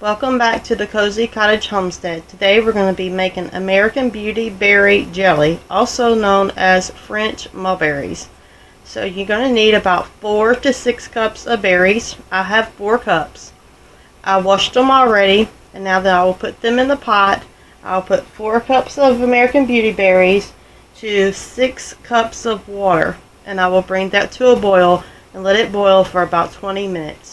Welcome back to the Cozy Cottage Homestead. Today we're going to be making American Beautyberry jelly, also known as French mulberries. So you're going to need about 4 to 6 cups of berries. I have 4 cups. I washed them already, and now that I will put them in the pot, I'll put 4 cups of American Beautyberries to 6 cups of water, and I will bring that to a boil and let it boil for about 20 minutes.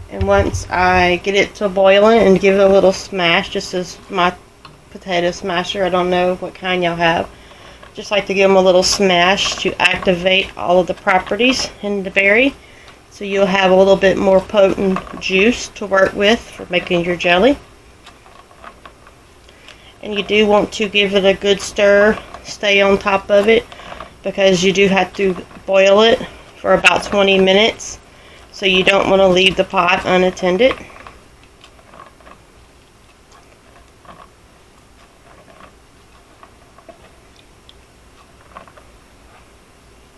And once I get it to boiling and give it a little smash, just as my potato smasher, I don't know what kind y'all have, just like to give them a little smash to activate all of the properties in the berry, so you'll have a little bit more potent juice to work with for making your jelly. And you do want to give it a good stir, stay on top of it, because you do have to boil it for about 20 minutes. So you don't want to leave the pot unattended.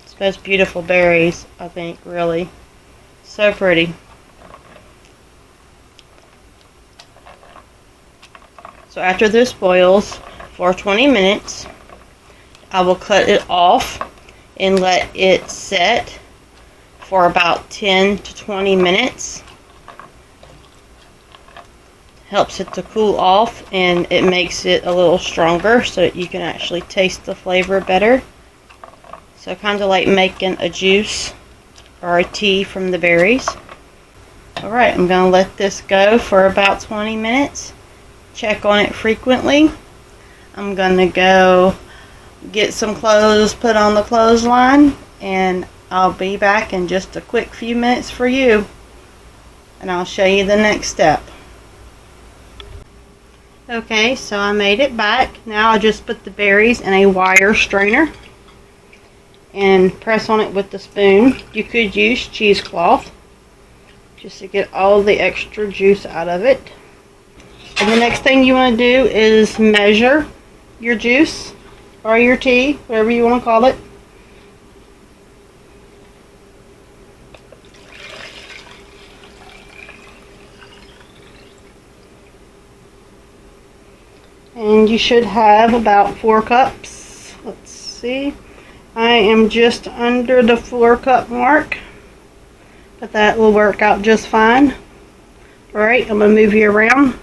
It's the most beautiful berries, I think, really. So pretty. So after this boils for 20 minutes, I will cut it off and let it set for about 10 to 20 minutes. Helps it to cool off, and it makes it a little stronger so that you can actually taste the flavor better. So kind of like making a juice or a tea from the berries. Alright, I'm going to let this go for about 20 minutes. Check on it frequently. I'm going to go get some clothes put on the clothesline, and I'll be back in just a quick few minutes for you, and I'll show you the next step. Okay, so I made it back. Now I'll just put the berries in a wire strainer and press on it with the spoon. You could use cheesecloth just to get all the extra juice out of it. And the next thing you want to do is measure your juice or your tea, whatever you want to call it. And you should have about 4 cups. Let's see. I am just under the 4-cup mark, but that will work out just fine. Alright, I'm going to move you around.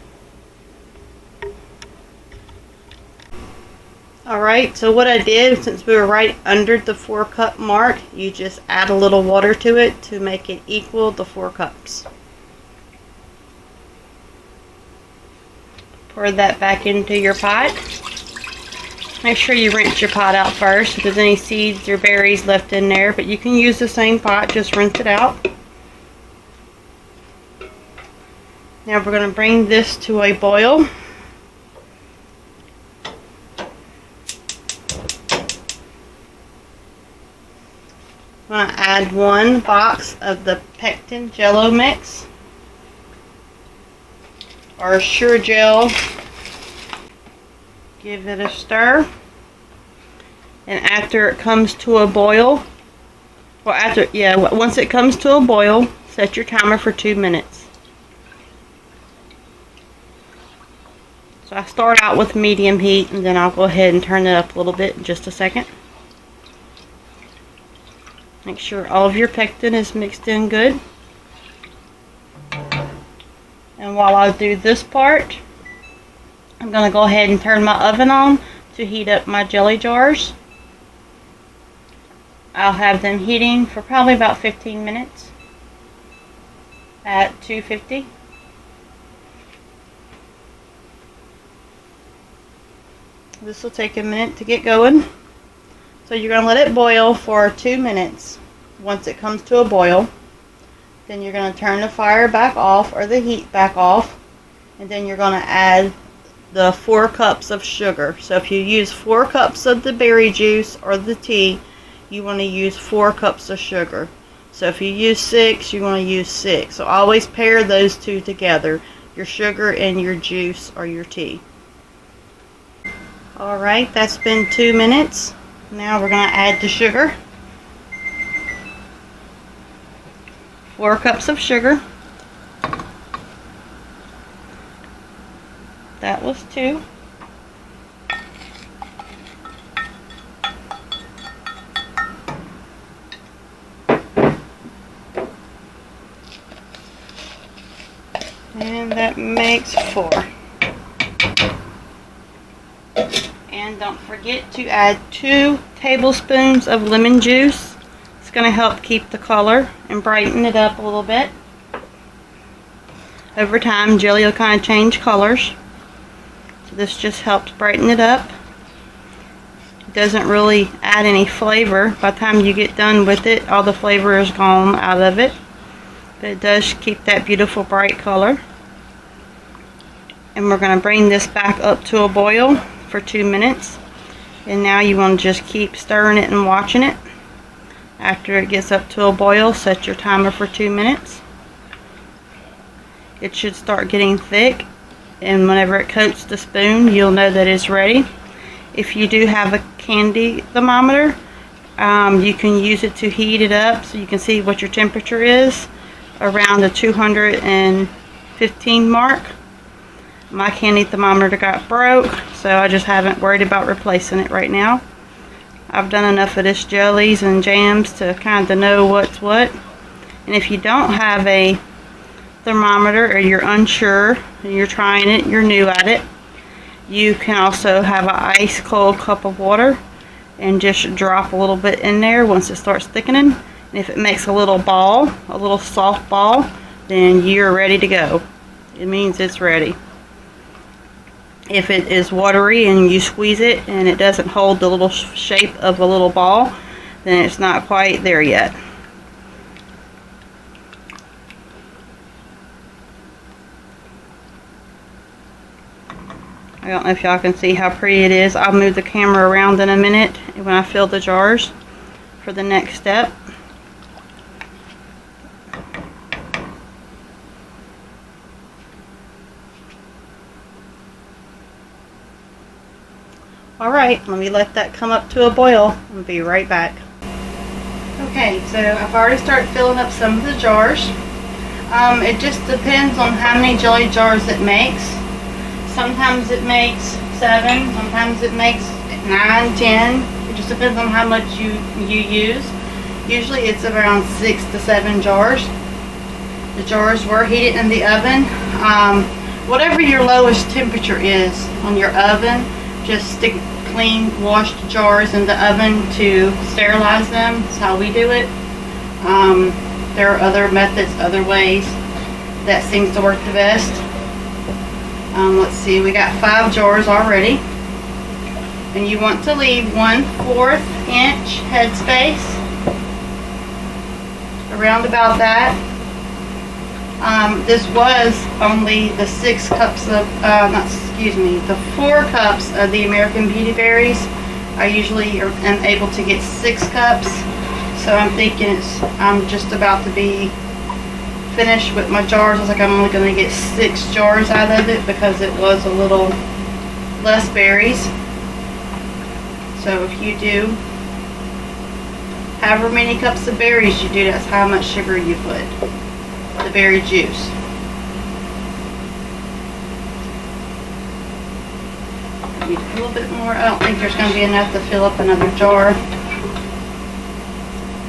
Alright, so what I did, since we were right under the 4-cup mark, you just add a little water to it to make it equal the 4 cups. Pour that back into your pot. Make sure you rinse your pot out first if there's any seeds or berries left in there, but you can use the same pot, just rinse it out. Now we're going to bring this to a boil. I'm going to add 1 box of the Pectin Jello mix, or Sure Gel. Give it a stir, and after it comes to a boil, once it comes to a boil, set your timer for 2 minutes. So I start out with medium heat, and then I'll go ahead and turn it up a little bit in just a second. Make sure all of your pectin is mixed in good. And while I do this part, I'm going to go ahead and turn my oven on to heat up my jelly jars. I'll have them heating for probably about 15 minutes at 250. This will take a minute to get going. So you're going to let it boil for 2 minutes. Once it comes to a boil, then you're going to turn the fire back off, or the heat back off, and then you're going to add the 4 cups of sugar. So if you use 4 cups of the berry juice or the tea, you want to use 4 cups of sugar. So if you use 6, you want to use 6. So always pair those two together, your sugar and your juice or your tea. Alright, that's been 2 minutes. Now we're going to add the sugar. 4 cups of sugar. That was 2. And that makes 4. And don't forget to add 2 tablespoons of lemon juice. It's going to help keep the color and brighten it up a little bit. Over time, jelly will kind of change colors. So this just helps brighten it up. It doesn't really add any flavor. By the time you get done with it, all the flavor is gone out of it. But it does keep that beautiful bright color. And we're going to bring this back up to a boil for 2 minutes. And now you want to just keep stirring it and watching it. After it gets up to a boil, set your timer for 2 minutes. It should start getting thick, and whenever it coats the spoon, you'll know that it's ready. If you do have a candy thermometer, you can use it to heat it up so you can see what your temperature is around the 215 mark. My candy thermometer got broke, so I just haven't worried about replacing it right now. I've done enough of this jellies and jams to kind of know what's what. And if you don't have a thermometer, or you're unsure and you're trying it, you're new at it, you can also have an ice cold cup of water and just drop a little bit in there once it starts thickening. And if it makes a little ball, a little soft ball, then you're ready to go. It means it's ready. If it is watery and you squeeze it and it doesn't hold the little shape of a little ball, then it's not quite there yet. I don't know if y'all can see how pretty it is. I'll move the camera around in a minute when I fill the jars for the next step. Alright, let me let that come up to a boil and be right back. Okay, so I've already started filling up some of the jars. It just depends on how many jelly jars it makes. Sometimes it makes 7, sometimes it makes 9, 10. It just depends on how much you use. Usually it's around 6 to 7 jars. The jars were heated in the oven. Whatever your lowest temperature is on your oven, just stick clean washed jars in the oven to sterilize them. That's how we do it. There are other methods, other ways that seems to work the best. Let's see, we got 5 jars already. And you want to leave 1/4 inch headspace. Around about that. This was only the 6 cups of, the 4 cups of the American Beautyberries. I usually am able to get 6 cups. So I'm thinking I'm just about to be finished with my jars. I was like, I'm only going to get 6 jars out of it because it was a little less berries. So if you do however many cups of berries you do, that's how much sugar you put. The berry juice. I need a little bit more. I don't think there's going to be enough to fill up another jar.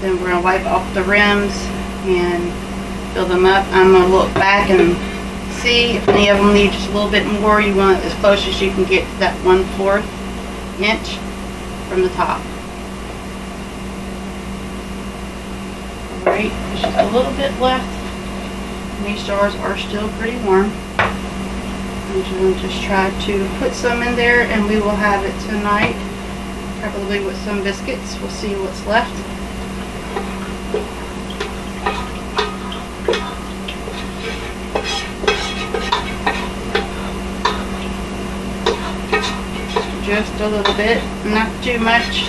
Then we're going to wipe off the rims and fill them up. I'm going to look back and see if any of them need just a little bit more. You want it as close as you can get to that 1/4 inch from the top. Alright, there's just a little bit left. These jars are still pretty warm. I'm going to just try to put some in there, and we will have it tonight, probably with some biscuits. We'll see what's left. Just a little bit, not too much.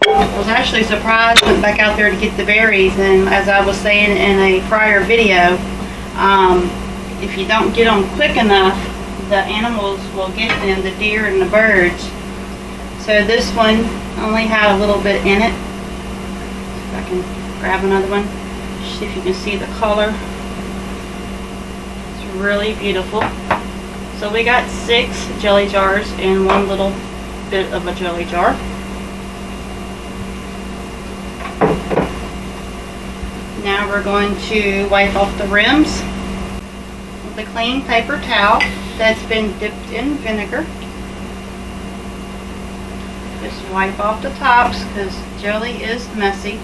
I was actually surprised, went back out there to get the berries, and as I was saying in a prior video, if you don't get them quick enough, the animals will get them, the deer and the birds. So this one only had a little bit in it. If I can grab another one, see if you can see the color. It's really beautiful. So we got 6 jelly jars and one little bit of a jelly jar. Now we're going to wipe off the rims with a clean paper towel that's been dipped in vinegar. Just wipe off the tops because jelly is messy,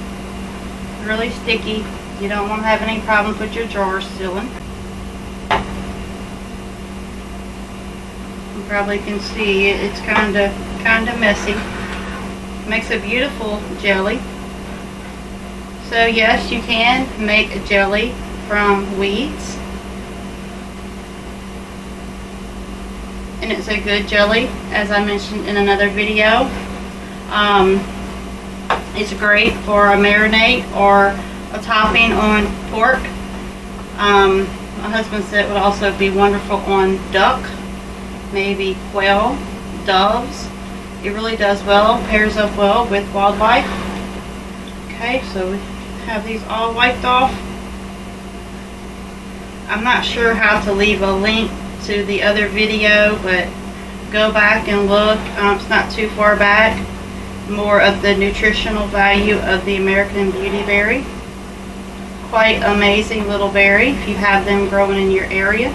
really sticky. You don't want to have any problems with your jars sealing. You probably can see it's kind of messy. Makes a beautiful jelly. So yes, you can make a jelly from weeds, and it's a good jelly, as I mentioned in another video. It's great for a marinade or a topping on pork. My husband said it would also be wonderful on duck, maybe quail, doves. It really does well, pairs up well with wildlife. Okay, so we have these all wiped off. I'm not sure how to leave a link to the other video, but go back and look. It's not too far back. More of the nutritional value of the American Beautyberry. Quite amazing little berry if you have them growing in your area. I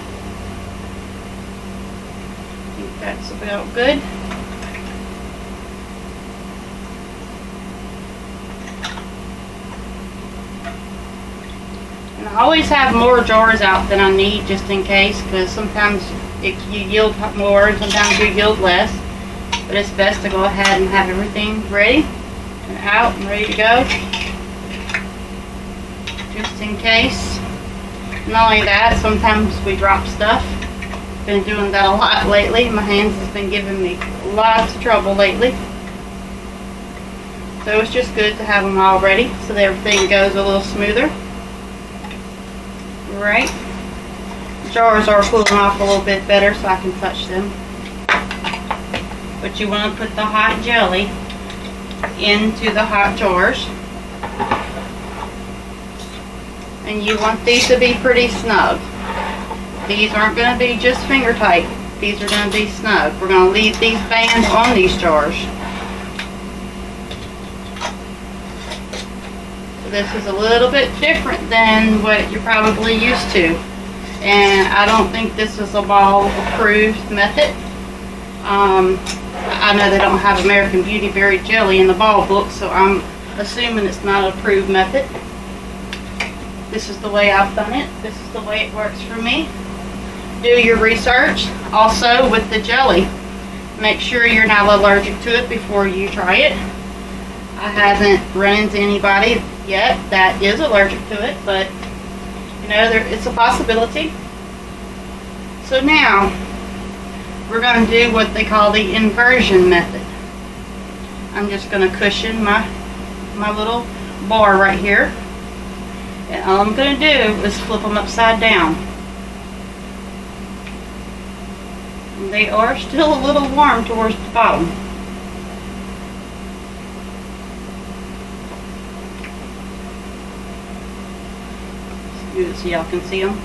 think that's about good. And I always have more jars out than I need just in case, because sometimes you yield more and sometimes you yield less. But it's best to go ahead and have everything ready and out and ready to go, just in case. Not only that, sometimes we drop stuff. Been doing that a lot lately. My hands has been giving me lots of trouble lately. So it's just good to have them all ready so that everything goes a little smoother. Right. Jars are cooling off a little bit better so I can touch them. But you want to put the hot jelly into the hot jars. And you want these to be pretty snug. These aren't going to be just finger tight. These are going to be snug. We're going to leave these bands on these jars. So this is a little bit different than what you're probably used to. And I don't think this is a ball approved method. I know they don't have American Beautyberry jelly in the ball book, so I'm assuming it's not an approved method. This is the way I've done it. This is the way it works for me. Do your research. Also with the jelly, make sure you're not allergic to it before you try it. I haven't run into anybody yet that is allergic to it, but you know, it's a possibility. So now we're going to do what they call the inversion method. I'm just going to cushion my little bar right here. And all I'm going to do is flip them upside down. And they are still a little warm towards the bottom. Good so y'all can see them.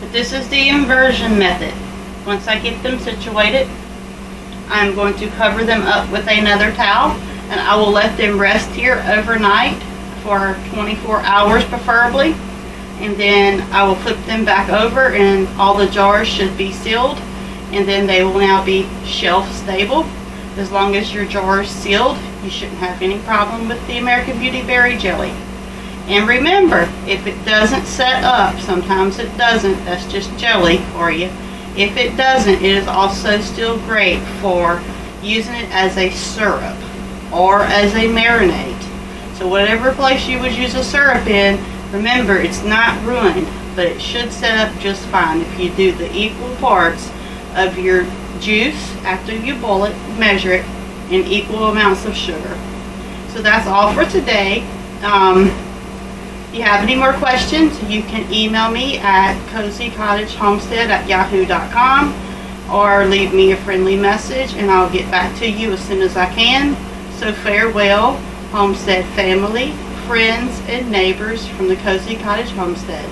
But this is the inversion method. Once I get them situated, I'm going to cover them up with another towel, and I will let them rest here overnight for 24 hours preferably, and then I will flip them back over and all the jars should be sealed, and then they will now be shelf stable. As long as your jar is sealed, you shouldn't have any problem with the American Beautyberry jelly. And remember, if it doesn't set up, sometimes it doesn't, that's just jelly for you. If it doesn't, it is also still great for using it as a syrup or as a marinade. So whatever place you would use a syrup in, remember it's not ruined, but it should set up just fine if you do the equal parts of your juice after you boil it, measure it in equal amounts of sugar. So that's all for today. If you have any more questions, you can email me at cozycottagehomestead@yahoo.com or leave me a friendly message and I'll get back to you as soon as I can. So farewell, Homestead family, friends, and neighbors from the Cozy Cottage Homestead.